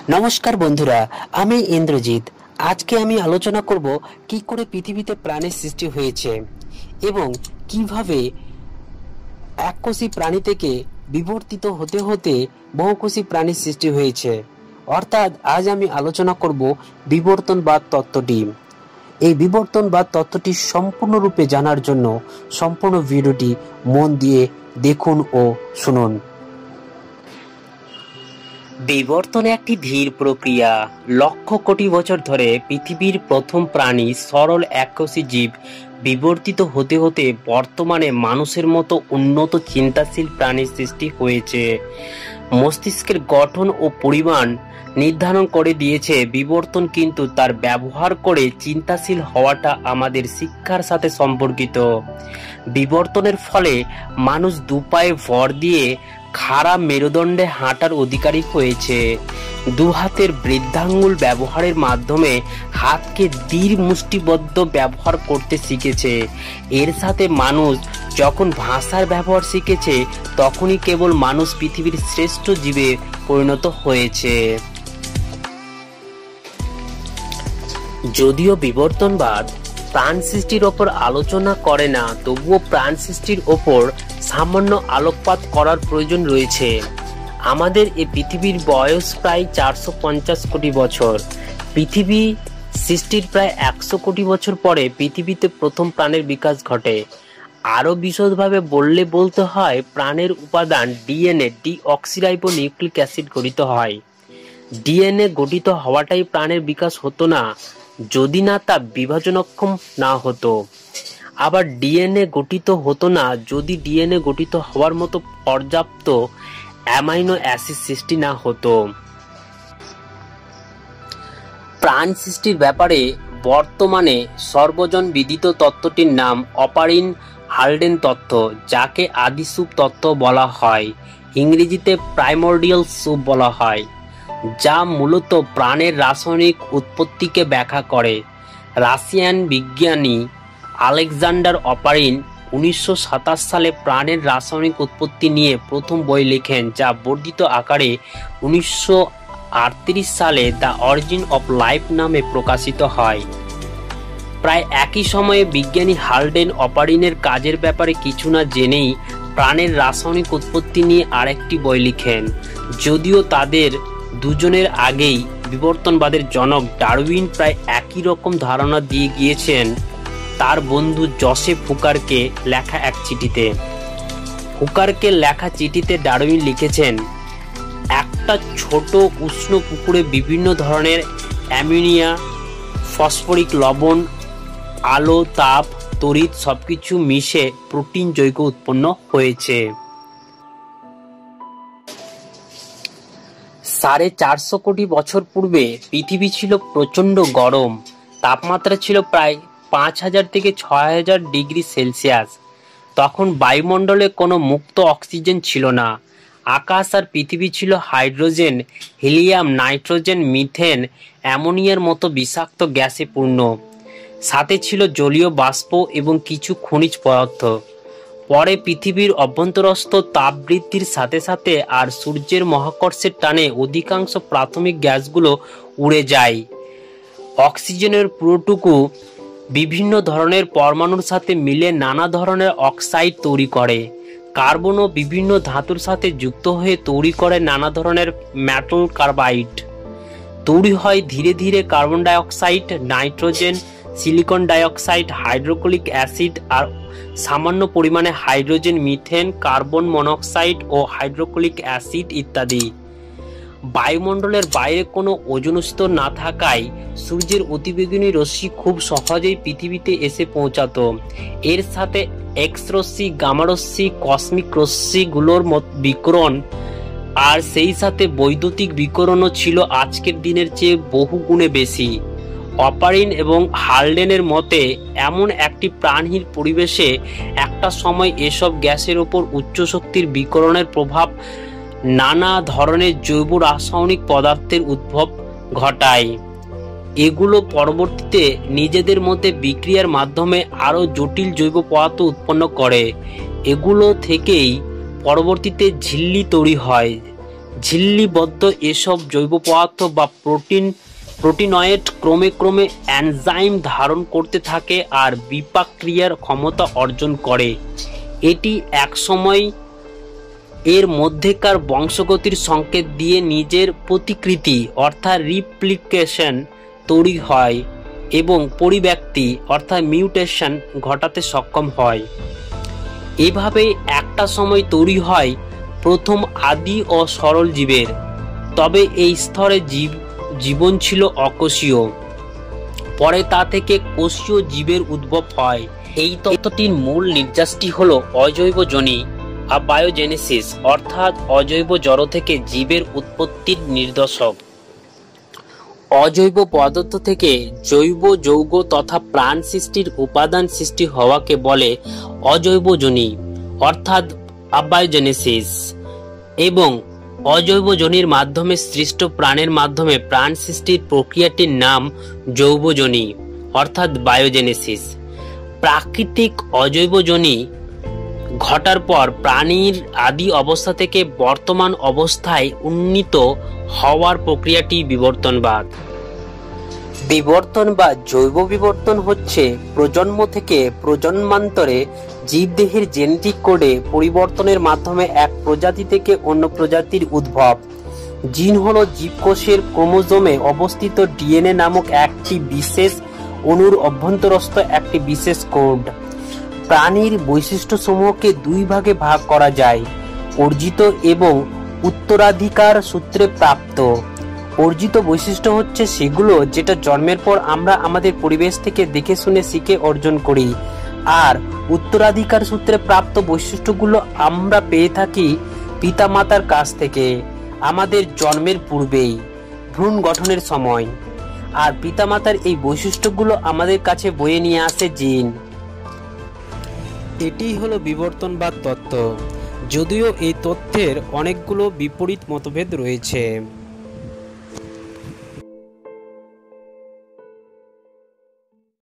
নমস্কার বন্ধুরা, আমি ইন্দ্রজিৎ। আজকে আমি আলোচনা করব কি করে পৃথিবীতে প্রাণের সৃষ্টি হয়েছে এবং কিভাবে এককোষী প্রাণী থেকে বিবর্তিত হতে হতে বহুকোষী প্রাণীর সৃষ্টি হয়েছে। অর্থাৎ আজ আমি আলোচনা করব বিবর্তনবাদ তত্ত্বটি। এই বিবর্তনবাদ তত্ত্বটি সম্পূর্ণরূপে জানার জন্য সম্পূর্ণ ভিডিওটি মন দিয়ে দেখুন ও শুনুন। বিবর্তন একটি ধীর প্রক্রিয়া। লক্ষ কোটি বছর ধরে পৃথিবীর প্রথম প্রাণী সরল এককোষী জীব বিবর্তিত হতে হতে বর্তমানে মানুষের মতো উন্নত চিন্তাশীল প্রাণীর সৃষ্টি হয়েছে। মস্তিষ্কের গঠন ও পরিমাণ নির্ধারণ করে দিয়েছে বিবর্তন, কিন্তু তার ব্যবহার করে চিন্তাশীল হওয়াটা আমাদের শিক্ষার সাথে সম্পর্কিত। বিবর্তনের ফলে মানুষ দুপায়ে ভর দিয়ে খাড়া মেরুদণ্ডে হাঁটার অধিকারী হয়েছে। দু হাতের বৃদ্ধাঙ্গুল ব্যবহারের মাধ্যমে হাতকে দৃঢ় মুষ্টিবদ্ধ ব্যবহার করতে শিখেছে। এর সাথে মানুষ যখন ভাষার ব্যবহার শিখেছে, তখনই কেবল মানুষ পৃথিবীর শ্রেষ্ঠ জীবে পরিণত হয়েছে। যদিও বিবর্তনবাদ প্রাণ সৃষ্টির ওপর আলোচনা করে না, তবুও প্রাণ সৃষ্টির ওপর সামান্য আলোকপাত করার প্রয়োজন রয়েছে। আমাদের এই পৃথিবীর বয়স প্রায় 450 কোটি বছর। পৃথিবী সৃষ্টির প্রায় 100 কোটি বছর পরে পৃথিবীতে প্রথম প্রাণের বিকাশ ঘটে। আরও বিশদভাবে বলতে হয়, প্রাণের উপাদান ডিএনএ ডিঅক্সিরাইবো নিউক্লিক অ্যাসিড গঠিত হয়। ডিএনএ গঠিত হওয়াটাই প্রাণের বিকাশ হতো না যদি না তা বিভাজনক্ষম না হতো। আবার ডিএনএ গঠিত হতো না যদি ডিএনএ গঠিত হওয়ার মতো পর্যাপ্ত অ্যামাইনো অ্যাসিড সৃষ্টি না হতো। প্রাণ সৃষ্টির ব্যাপারে বর্তমানে সর্বজন বিদিত তত্ত্বটির নাম অপারিন হালডেন তত্ত্ব, যাকে আদি সুপ তত্ত্ব বলা হয়। ইংরেজিতে প্রাইমর্ডিয়াল সুপ বলা হয়, যা মূলত প্রাণের রাসায়নিক উৎপত্তিকে ব্যাখ্যা করে। রাশিয়ান বিজ্ঞানী আলেকজান্ডার অপারিন 1927 সালে প্রাণের রাসায়নিক উৎপত্তি নিয়ে প্রথম বই লেখেন, যা বর্ধিত আকারে 1938 সালে দ্য অরিজিন অফ লাইফ নামে প্রকাশিত হয়। প্রায় একই সময়ে বিজ্ঞানী হালডেন অপারিনের কাজের ব্যাপারে কিছু না জেনেই প্রাণের রাসায়নিক উৎপত্তি নিয়ে আরেকটি বই লিখেন। যদিও তাদের দুজনের আগেই বিবর্তনবাদের জনক ডারউইন প্রায় একই রকম ধারণা দিয়ে গিয়েছেন তার বন্ধু জোসেফ হুকারকে লেখা এক চিঠিতে। হুকারকে লেখা চিঠিতে ডারউইন লিখেছেন, একটা ছোট উষ্ণ পুকুরে বিভিন্ন ধরনের অ্যামোনিয়া, ফসফরিক লবণ, আলো, তাপ, তড়িৎ সবকিছু মিশে প্রোটিন যৌগ উৎপন্ন হয়েছে। 450 কোটি বছর পূর্বে পৃথিবী ছিল প্রচণ্ড গরম। তাপমাত্রা ছিল প্রায় 5000 থেকে 6000 ডিগ্রি সেলসিয়াস। তখন বায়ুমণ্ডলে কোনো মুক্ত অক্সিজেন ছিল না। আকাশ আর পৃথিবী ছিল হাইড্রোজেন, হিলিয়াম, নাইট্রোজেন, মিথেন, অ্যামোনিয়ার মতো বিষাক্ত গ্যাসে পূর্ণ। সাথে ছিল জলীয় বাষ্প এবং কিছু খনিজ পদার্থ। পরে পৃথিবীর অভ্যন্তরস্থ তাপ বৃদ্ধির সাথে সাথে আর সূর্যের মহাকর্ষের টানে অধিকাংশ প্রাথমিক গ্যাসগুলো উড়ে যায়। অক্সিজেনের পুরোটুকু বিভিন্ন ধরনের পরমাণুর সাথে মিলে নানা ধরনের অক্সাইড তৈরি করে। কার্বনও বিভিন্ন ধাতুর সাথে যুক্ত হয়ে তৈরি করে নানা ধরনের মেটাল কার্বাইড। তৈরি হয় ধীরে ধীরে carbon dioxide, nitrogen, silicon dioxide, hydrochloric acid আর সামান্য পরিমাণে হাইড্রোজেন, মিথেন, কার্বন মনোক্সাইড ও হাইড্রোক্লোরিক অ্যাসিড ইত্যাদি। বায়ুমণ্ডলের বাইরে কোনো ওজোন স্তর না থাকায় সূর্যের অতিবেগুনি রশ্মি খুব সহজেই পৃথিবীতে এসে পৌঁছাতো। এর সাথে এক্স রশ্মি, গামা রশ্মি, কসমিক রশ্মিগুলোর বিকিরণ আর সেই সাথে বৈদ্যুতিক বিকিরণও ছিল আজকের দিনের চেয়ে বহু গুণে বেশি। অপারিন এবং হালডেনের মতে এমন একটি প্রাণহীন পরিবেশে একটা সময় এসব গ্যাসের ওপর উচ্চ শক্তির বিকিরণের প্রভাব নানা ধরনের জৈব রাসায়নিক পদার্থের উদ্ভব ঘটায়। এগুলো পরবর্তীতে নিজেদের মধ্যে বিক্রিয়ার মাধ্যমে আরও জটিল জৈব পদার্থ উৎপন্ন করে। এগুলো থেকেই পরবর্তীতে ঝিল্লি তৈরি হয়, ঝিল্লিবদ্ধ এসব জৈব পদার্থ বা প্রোটিনয়েড ক্রমে ক্রমে এনজাইম ধারণ করতে থাকে আর বিপাক ক্রিয়ার ক্ষমতা অর্জন করে। এটি একসময় এর মধ্যেকার বংশগতির সংকেত দিয়ে নিজের প্রতিকৃতি অর্থাৎ রিপ্লিকেশন তৈরি হয় এবং পরিব্যক্তি অর্থাৎ মিউটেশন ঘটাতে সক্ষম হয়। এভাবে একটা সময় তৈরি হয় প্রথম আদি ও সরল জীবের। তবে এই স্তরে জীবন ছিল অকোষীয়, পরে তা থেকে কোষীয় জীবের উদ্ভব হয়। এই তত্ত্বটির মূল নির্যাসটি হল অজৈবজনী বায়োজেনেসিস, অর্থাৎ অজৈব জড় থেকে জীবের উৎপত্তির নির্দেশক। অজৈব পদার্থ থেকে জৈব যৌগ তথা প্রাণ সৃষ্টির উপাদান সৃষ্টি হওয়াকে বলে অজৈবজনী অর্থাৎ আবায়োজেনেসিস, এবং অজৈবজনীর মাধ্যমে সৃষ্ট প্রাণের মাধ্যমে প্রাণ সৃষ্টির প্রক্রিয়াটির নাম জৈবজনী অর্থাৎ বায়োজেনেসিস। প্রাকৃতিক অজৈবজনী ঘটার পর প্রাণীর আদি অবস্থা থেকে বর্তমান অবস্থায় উন্নীত হওয়ার প্রক্রিয়াটি বিবর্তনবাদ। বিবর্তন বা জৈব বিবর্তন হচ্ছে প্রজন্ম থেকে প্রজন্মান্তরে জীবদেহের জেনেটিক কোডে পরিবর্তনের মাধ্যমে এক প্রজাতি থেকে অন্য প্রজাতির উদ্ভব। জিন হলো জীবকোষের ক্রোমোজোমে অবস্থিত ডিএনএ নামক একটি বিশেষ অণুর অভ্যন্তরস্থ একটি বিশেষ কোড। প্রাণীর বৈশিষ্ট্যসমূহকে দুই ভাগে ভাগ করা যায়, অর্জিত এবং উত্তরাধিকার সূত্রে প্রাপ্ত। অর্জিত বৈশিষ্ট্য হচ্ছে সেগুলো যেটা জন্মের পর আমরা আমাদের পরিবেশ থেকে দেখে শুনে শিখে অর্জন করি, আর উত্তরাধিকার সূত্রে প্রাপ্ত বৈশিষ্ট্যগুলো আমরা পেয়ে থাকি পিতামাতার কাছ থেকে আমাদের জন্মের পূর্বেই, ভ্রূণ গঠনের সময়। আর পিতামাতার এই বৈশিষ্ট্যগুলো আমাদের কাছে বয়ে নিয়ে আসে জিন। এটিই হলো বিবর্তনবাদ তত্ত্ব, যদিও এই তথ্যের অনেকগুলো বিপরীত মতভেদ রয়েছে।